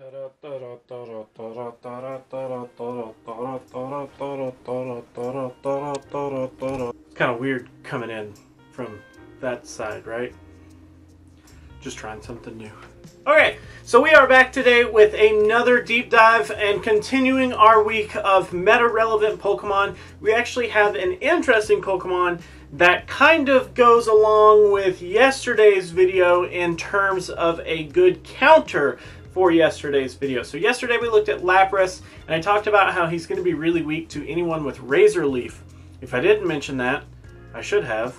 Kind of weird coming in from that side, right? Just trying something new. Okay, so we are back today with another deep dive and continuing our week of meta-relevant Pokemon. We actually have an interesting Pokemon that kind of goes along with yesterday's video in terms of a good counter for yesterday's video. So yesterday we looked at Lapras, and I talked about how he's going to be really weak to anyone with Razor Leaf. If I didn't mention that, I should have.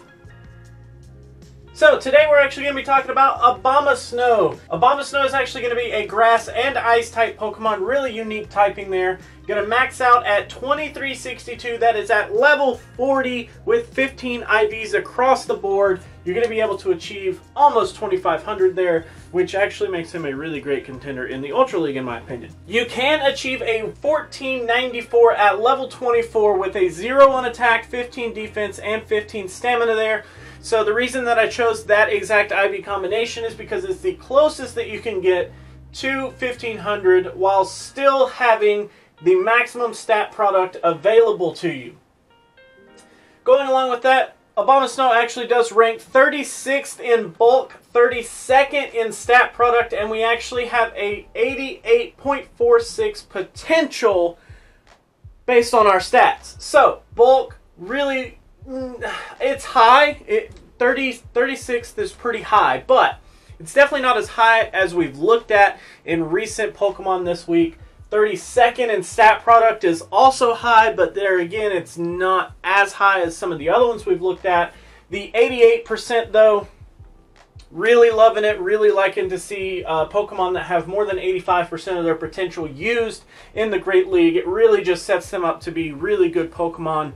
So today we're actually going to be talking about Abomasnow. Abomasnow is actually going to be a grass and ice type Pokemon, really unique typing there. Going to max out at 2362, that is at level 40 with 15 IVs across the board. You're going to be able to achieve almost 2500 there, which actually makes him a really great contender in the Ultra League in my opinion. You can achieve a 1494 at level 24 with a 0 on attack, 15 defense, and 15 stamina there. So the reason that I chose that exact IV combination is because it's the closest that you can get to 1500 while still having the maximum stat product available to you. Going along with that, Abomasnow actually does rank 36th in bulk, 32nd in stat product, and we actually have a 88.46 potential based on our stats. So bulk, really, it's high. 36th is pretty high, but it's definitely not as high as we've looked at in recent Pokemon this week. 32nd in stat product is also high, but there again, it's not as high as some of the other ones we've looked at. The 88% though, really loving it, really liking to see Pokemon that have more than 85% of their potential used in the Great League. It really just sets them up to be really good Pokemon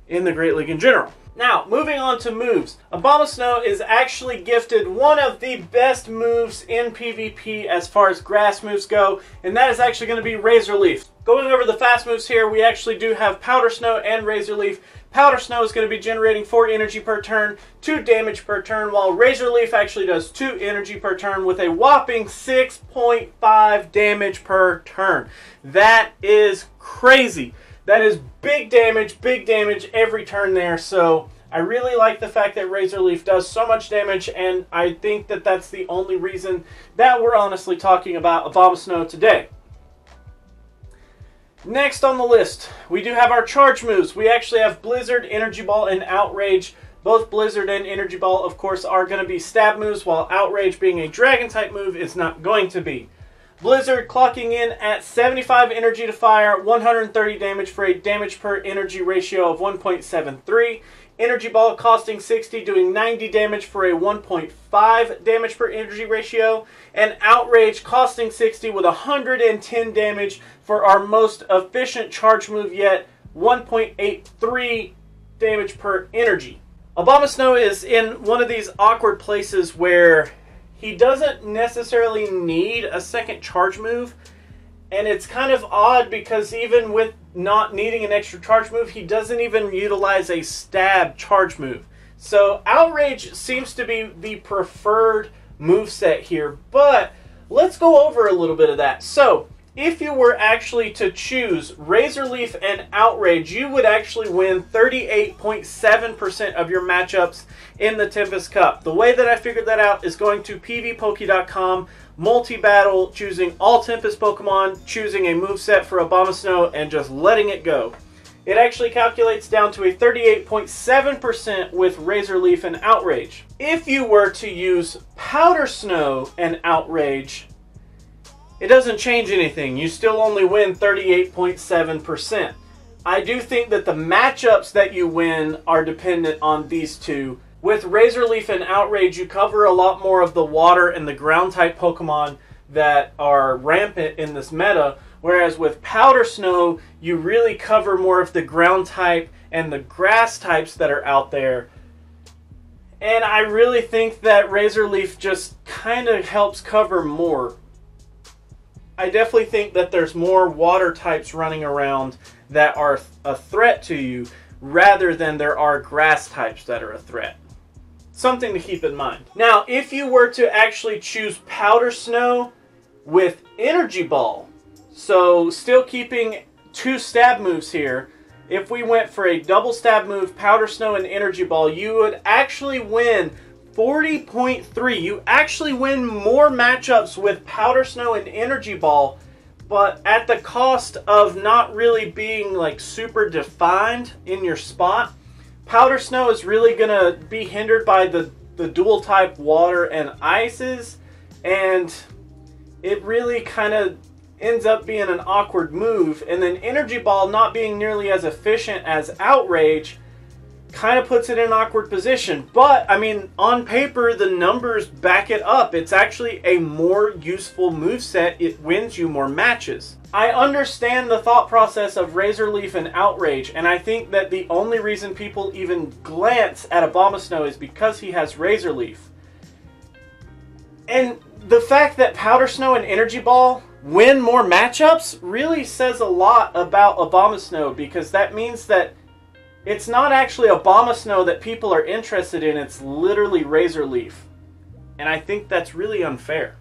in the Great League in general. Now, moving on to moves. Abomasnow is actually gifted one of the best moves in PvP as far as grass moves go, and that is actually going to be Razor Leaf. Going over the fast moves here, we actually do have Powder Snow and Razor Leaf. Powder Snow is going to be generating 4 energy per turn, 2 damage per turn, while Razor Leaf actually does 2 energy per turn with a whopping 6.5 damage per turn. That is crazy. That is big damage every turn there. So I really like the fact that Razor Leaf does so much damage, and I think that that's the only reason that we're honestly talking about Abomasnow today. Next on the list, we do have our charge moves. We actually have Blizzard, Energy Ball, and Outrage. Both Blizzard and Energy Ball, of course, are going to be stab moves, while Outrage, being a Dragon type move, is not going to be. Blizzard clocking in at 75 energy to fire, 130 damage for a damage per energy ratio of 1.73. Energy Ball costing 60, doing 90 damage for a 1.5 damage per energy ratio. And Outrage costing 60 with 110 damage for our most efficient charge move yet, 1.83 damage per energy. Abomasnow is in one of these awkward places where he doesn't necessarily need a second charge move, and it's kind of odd because even with not needing an extra charge move, he doesn't even utilize a stab charge move. So Outrage seems to be the preferred moveset here, but let's go over a little bit of that. So if you were actually to choose Razor Leaf and Outrage, you would actually win 38.7% of your matchups in the Tempest Cup. The way that I figured that out is going to pvpoke.com, multi-battle, choosing all Tempest Pokemon, choosing a moveset for Abomasnow, and just letting it go. It actually calculates down to a 38.7% with Razor Leaf and Outrage. If you were to use Powder Snow and Outrage, it doesn't change anything. You still only win 38.7%. I do think that the matchups that you win are dependent on these two. With Razor Leaf and Outrage, you cover a lot more of the water and the ground type Pokemon that are rampant in this meta, whereas with Powder Snow, you really cover more of the ground type and the grass types that are out there. And I really think that Razor Leaf just kind of helps cover more. I definitely think that there's more water types running around that are a threat to you rather than there are grass types that are a threat. Something to keep in mind. Now, if you were to actually choose Powder Snow, with Energy Ball. So still keeping 2 stab moves here. If we went for a double stab move, Powder Snow and Energy Ball, you would actually win 40.3. You actually win more matchups with Powder Snow and Energy Ball, but at the cost of not really being like super defined in your spot. Powder Snow is really going to be hindered by the dual type water and ices, and it really kind of ends up being an awkward move. And then Energy Ball not being nearly as efficient as Outrage kind of puts it in an awkward position. But I mean, on paper the numbers back it up. It's actually a more useful moveset. It wins you more matches. I understand the thought process of Razor Leaf and Outrage, and I think that the only reason people even glance at Abomasnow is because he has Razor Leaf. And the fact that Powder Snow and Energy Ball win more matchups really says a lot about Abomasnow, because that means that it's not actually Abomasnow that people are interested in, it's literally Razor Leaf. And I think that's really unfair.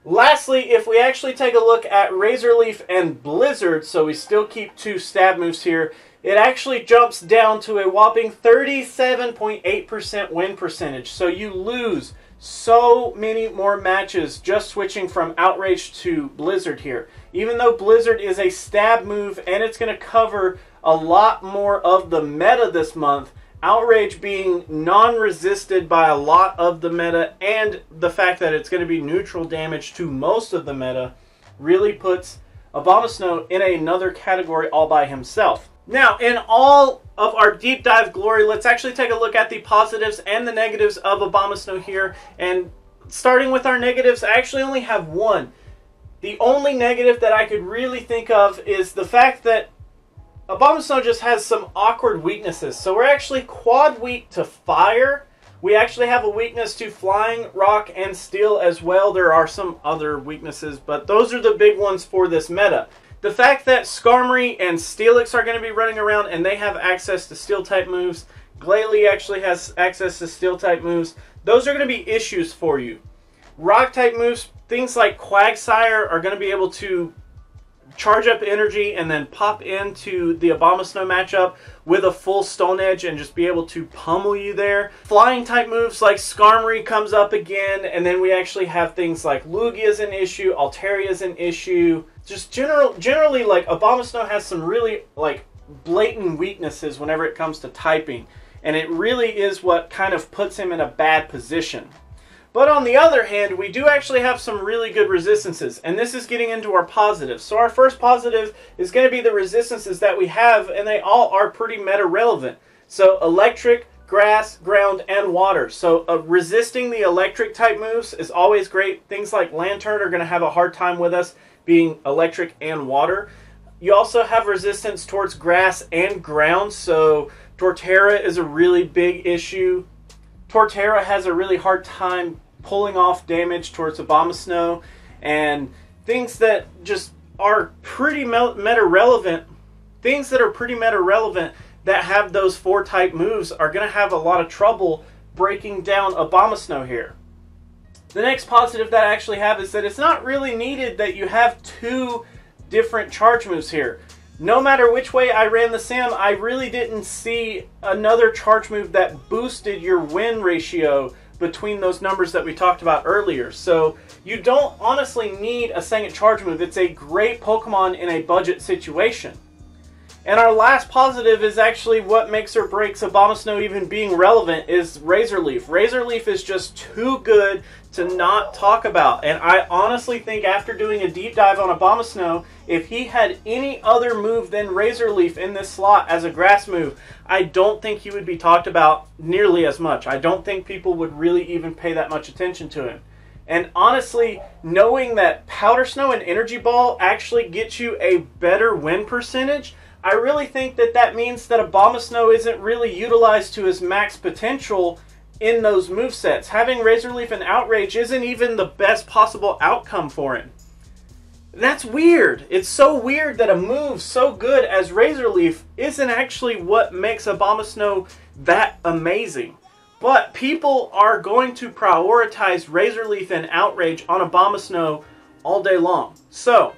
Lastly, if we actually take a look at Razor Leaf and Blizzard, so we still keep 2 stab moves here, it actually jumps down to a whopping 37.8% win percentage. So you lose so many more matches just switching from Outrage to Blizzard here. Even though Blizzard is a stab move and it's going to cover a lot more of the meta this month, Outrage being non-resisted by a lot of the meta, and the fact that it's going to be neutral damage to most of the meta, really puts Abomasnow in another category all by himself. Now, in all of our deep dive glory, let's actually take a look at the positives and the negatives of Abomasnow here. And starting with our negatives, I actually only have one. The only negative that I could really think of is the fact that Abomasnow just has some awkward weaknesses. So we're actually quad weak to fire. We actually have a weakness to flying, rock, and steel as well. There are some other weaknesses, but those are the big ones for this meta. The fact that Skarmory and Steelix are going to be running around and they have access to steel type moves. Glalie actually has access to steel type moves. Those are going to be issues for you. Rock type moves, things like Quagsire are going to be able to charge up energy and then pop into the Abomasnow matchup with a full Stone Edge and just be able to pummel you there. Flying type moves like Skarmory comes up again, and then we actually have things like Lugia's an issue, Altaria's an issue. Just generally like Abomasnow has some really like blatant weaknesses whenever it comes to typing, and it really is what kind of puts him in a bad position. But on the other hand, we do actually have some really good resistances, and this is getting into our positives. So our first positive is going to be the resistances that we have, and they all are pretty meta relevant. So electric, grass, ground, and water. So resisting the electric type moves is always great. Things like Lantern are going to have a hard time with us being electric and water. You also have resistance towards grass and ground, so Torterra is a really big issue. Torterra has a really hard time pulling off damage towards Abomasnow, and things that just are pretty meta relevant, that have those 4 type moves are going to have a lot of trouble breaking down Abomasnow here. The next positive that I actually have is that it's not really needed that you have 2 different charge moves here. No matter which way I ran the sim, I really didn't see another charge move that boosted your win ratio between those numbers that we talked about earlier. So you don't honestly need a second charge move. It's a great Pokemon in a budget situation. And our last positive is actually what makes or breaks Abomasnow even being relevant is Razor Leaf. Razor Leaf is just too good to not talk about. And I honestly think after doing a deep dive on Abomasnow, if he had any other move than Razor Leaf in this slot as a grass move, I don't think he would be talked about nearly as much. I don't think people would really even pay that much attention to him. And honestly, knowing that Powder Snow and Energy Ball actually get you a better win percentage, I really think that that means that Abomasnow isn't really utilized to his max potential in those movesets. Having Razor Leaf and Outrage isn't even the best possible outcome for him. That's weird. It's so weird that a move so good as Razor Leaf isn't actually what makes Abomasnow that amazing. But people are going to prioritize Razor Leaf and Outrage on Abomasnow all day long. So,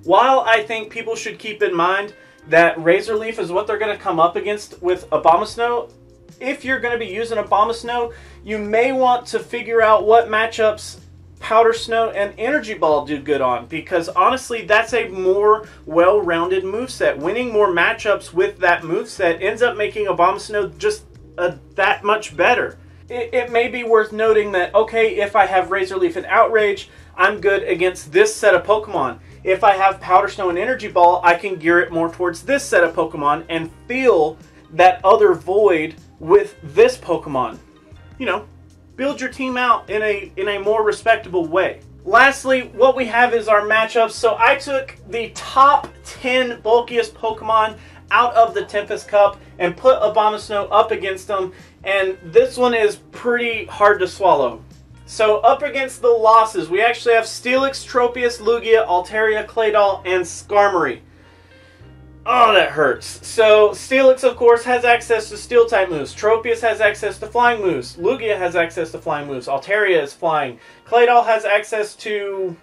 while I think people should keep in mind that Razor Leaf is what they're going to come up against with Abomasnow, if you're going to be using Abomasnow, you may want to figure out what matchups Powder Snow and Energy Ball do good on, because honestly, that's a more well-rounded moveset. Winning more matchups with that moveset ends up making Abomasnow just that much better. It may be worth noting that, okay, if I have Razor Leaf and Outrage, I'm good against this set of Pokemon. If I have Powder Snow and Energy Ball, I can gear it more towards this set of Pokemon and feel that other void with this Pokemon. You know, build your team out in a more respectable way. Lastly, what we have is our matchups. So I took the top 10 bulkiest Pokemon out of the Tempest Cup and put Abomasnow up against them, and this one is pretty hard to swallow. So up against the losses, we actually have Steelix, Tropius, Lugia, Altaria, Claydol, and Skarmory. Oh, that hurts. So Steelix, of course, has access to Steel-type moves. Tropius has access to flying moves. Lugia has access to flying moves. Altaria is flying. Claydol has access to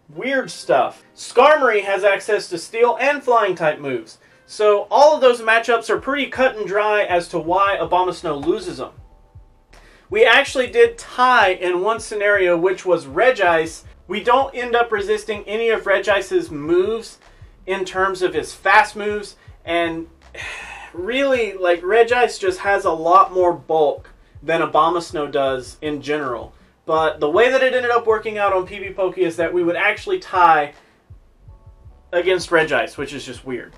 weird stuff. Skarmory has access to Steel and flying-type moves. So all of those matchups are pretty cut and dry as to why Abomasnow loses them. We actually did tie in one scenario, which was Regice. We don't end up resisting any of Regice's moves in terms of his fast moves, and really, like, Regice just has a lot more bulk than Abomasnow does in general. But the way that it ended up working out on PvPoke is that we would actually tie against Regice, which is just weird.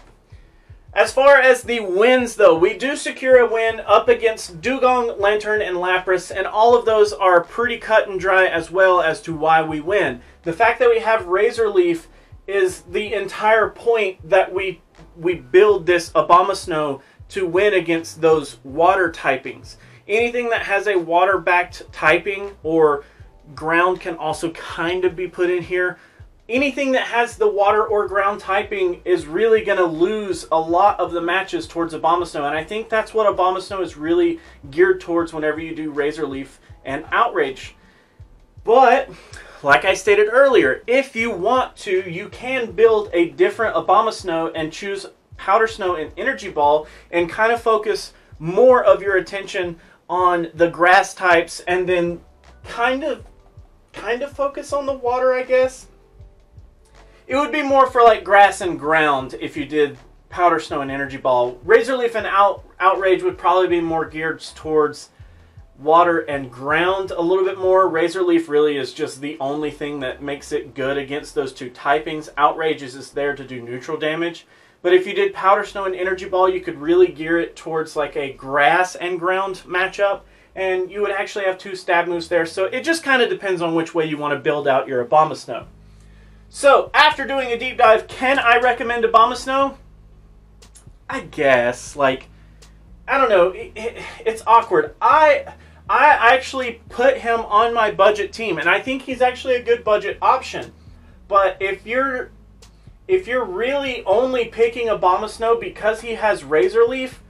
As far as the wins, though, we do secure a win up against Dugong, Lantern, and Lapras, and all of those are pretty cut and dry as well as to why we win. The fact that we have Razor Leaf is the entire point that we build this Abomasnow to win against those water typings. Anything that has a water-backed typing or ground can also kind of be put in here. Anything that has the water or ground typing is really going to lose a lot of the matches towards Abomasnow, and I think that's what Abomasnow is really geared towards whenever you do Razor Leaf and Outrage. But like I stated earlier, if you want to, you can build a different Abomasnow and choose Powder Snow and Energy Ball and kind of focus more of your attention on the grass types, and then kind of focus on the water, I guess. It would be more for like grass and ground if you did Powder Snow and Energy Ball. Razor Leaf and Outrage would probably be more geared towards water and ground a little bit more. Razor Leaf really is just the only thing that makes it good against those two typings. Outrage is just there to do neutral damage. But if you did Powder Snow and Energy Ball, you could really gear it towards like a grass and ground matchup, and you would actually have two stab moves there. So it just kind of depends on which way you want to build out your Abomasnow. So after doing a deep dive, can I recommend Abomasnow? I guess. Like, I don't know. It's awkward. I actually put him on my budget team, and I think he's actually a good budget option. But if you're really only picking Abomasnow because he has Razor Leaf,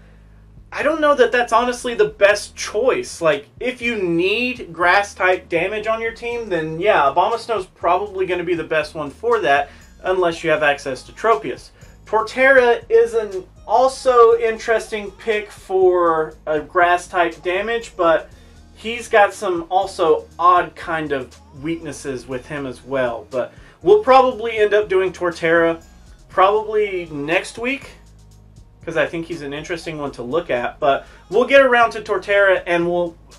I don't know that that's honestly the best choice. Like, if you need grass-type damage on your team, then yeah, Abomasnow's probably going to be the best one for that, unless you have access to Tropius. Torterra is an also interesting pick for a grass-type damage, but he's got some also odd kind of weaknesses with him as well. But we'll probably end up doing Torterra probably next week, because I think he's an interesting one to look at. But we'll get around to Torterra, and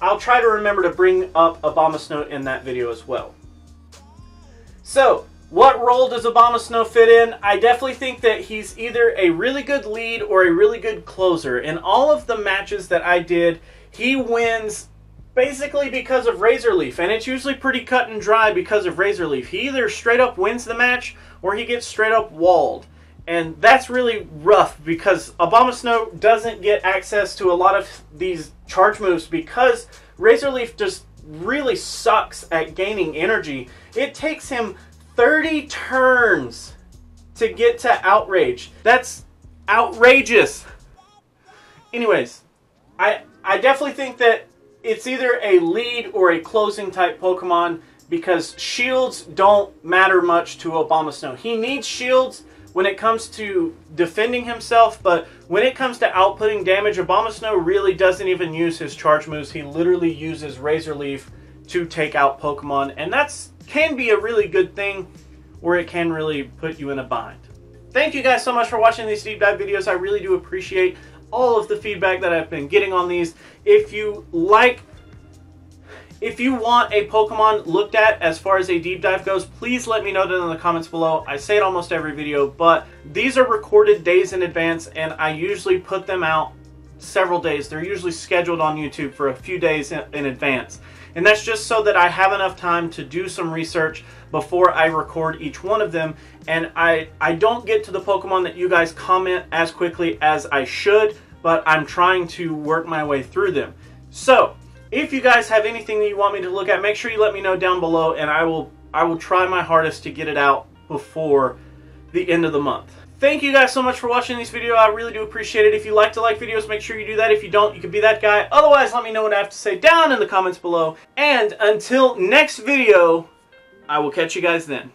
I'll try to remember to bring up Abomasnow in that video as well. So, what role does Abomasnow fit in? I definitely think that he's either a really good lead or a really good closer. In all of the matches that I did, he wins basically because of Razor Leaf, and it's usually pretty cut and dry because of Razor Leaf. He either straight up wins the match or he gets straight up walled. And that's really rough because Abomasnow doesn't get access to a lot of these charge moves because Razor Leaf just really sucks at gaining energy. It takes him 30 turns to get to Outrage. That's outrageous. Anyways, I definitely think that it's either a lead or a closing type Pokemon. because shields don't matter much to Abomasnow. He needs shields when it comes to defending himself, but when it comes to outputting damage, Abomasnow really doesn't even use his charge moves. He literally uses Razor Leaf to take out Pokemon, and that's can be a really good thing, or it can really put you in a bind. Thank you guys so much for watching these deep dive videos. I really do appreciate all of the feedback that I've been getting on these. If you want a Pokemon looked at as far as a deep dive goes, please let me know down in the comments below. I say it almost every video, but these are recorded days in advance, and I usually put them out several days. They're usually scheduled on YouTube for a few days in advance. And that's just so that I have enough time to do some research before I record each one of them. And I don't get to the Pokemon that you guys comment as quickly as I should, but I'm trying to work my way through them. So, if you guys have anything that you want me to look at, make sure you let me know down below, and I will try my hardest to get it out before the end of the month. Thank you guys so much for watching this video. I really do appreciate it. If you like to like videos, make sure you do that. If you don't, you can be that guy. Otherwise, let me know what I have to say down in the comments below. And until next video, I will catch you guys then.